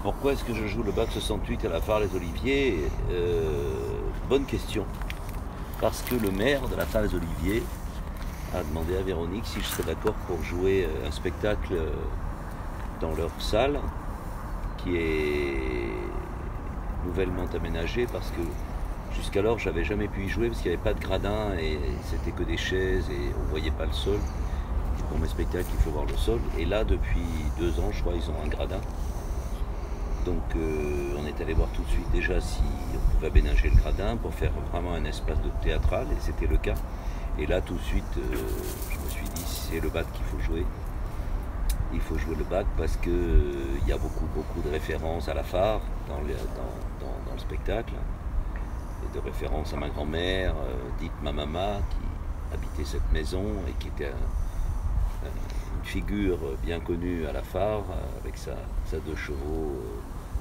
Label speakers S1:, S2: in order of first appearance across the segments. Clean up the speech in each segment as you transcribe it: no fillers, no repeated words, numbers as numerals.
S1: Pourquoi est-ce que je joue le bac 68 à la Phare-les-Oliviers? Bonne question. Parce que le maire de la Phare-les-Oliviers a demandé à Véronique si je serais d'accord pour jouer un spectacle dans leur salle qui est nouvellement aménagée, parce que jusqu'alors j'avais jamais pu y jouer parce qu'il n'y avait pas de gradin et c'était que des chaises et on ne voyait pas le sol. Et pour mes spectacles il faut voir le sol, et là depuis 2 ans je crois ils ont un gradin. Donc on est allé voir tout de suite déjà si on pouvait aménager le gradin pour faire vraiment un espace de théâtral, et c'était le cas. Et là tout de suite je me suis dit, c'est le bac qu'il faut jouer. Il faut jouer le bac parce qu'il y a beaucoup de références à la Phare dans le spectacle, et de références à ma grand-mère, dite ma maman, qui habitait cette maison et qui était une figure bien connue à la Phare, avec sa 2 chevaux,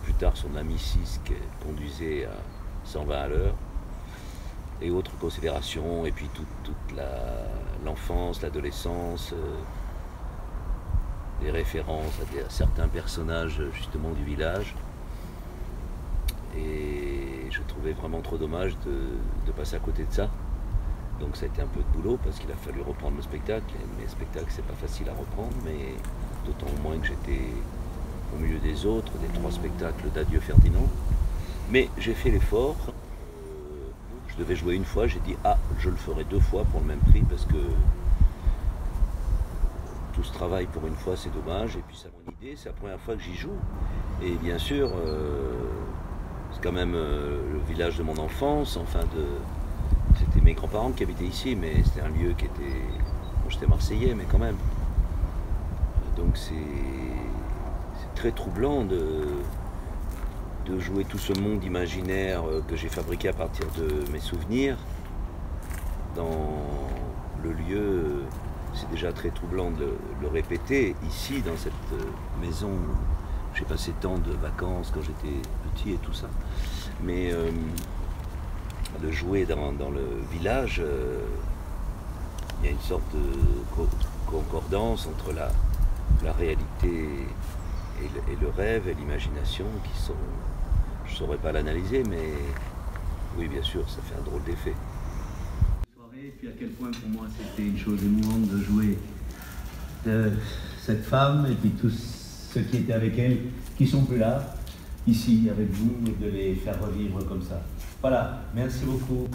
S1: plus tard son ami 6 qui conduisait à 120 à l'heure, et autres considérations, et puis toute l'enfance, l'adolescence, des références à certains personnages justement du village. Et je trouvais vraiment trop dommage de passer à côté de ça. Donc ça a été un peu de boulot parce qu'il a fallu reprendre le spectacle. Et mes spectacles, c'est pas facile à reprendre, mais d'autant moins que j'étais au milieu des autres, des 3 spectacles d'Adieu Ferdinand. Mais j'ai fait l'effort. Je devais jouer une fois, j'ai dit je le ferai 2 fois pour le même prix, parce que tout ce travail pour une fois c'est dommage. Et puis c'est mon idée, c'est la première fois que j'y joue. Et bien sûr, c'est quand même le village de mon enfance, c'était mes grands-parents qui habitaient ici, mais c'était un lieu qui était... Bon, j'étais marseillais, mais quand même. Donc c'est très troublant de jouer tout ce monde imaginaire que j'ai fabriqué à partir de mes souvenirs dans le lieu. C'est déjà très troublant de le répéter ici, dans cette maison où j'ai passé tant de vacances quand j'étais petit et tout ça. Mais de jouer dans le village, il y a une sorte de concordance entre la réalité et le rêve et l'imagination qui sont... Je ne saurais pas l'analyser, mais oui, bien sûr, ça fait un drôle d'effet.
S2: Et puis à quel point pour moi c'était une chose émouvante de jouer cette femme, et puis tous ceux qui étaient avec elle, qui sont plus là, ici avec vous, et de les faire revivre comme ça. Voilà, merci beaucoup.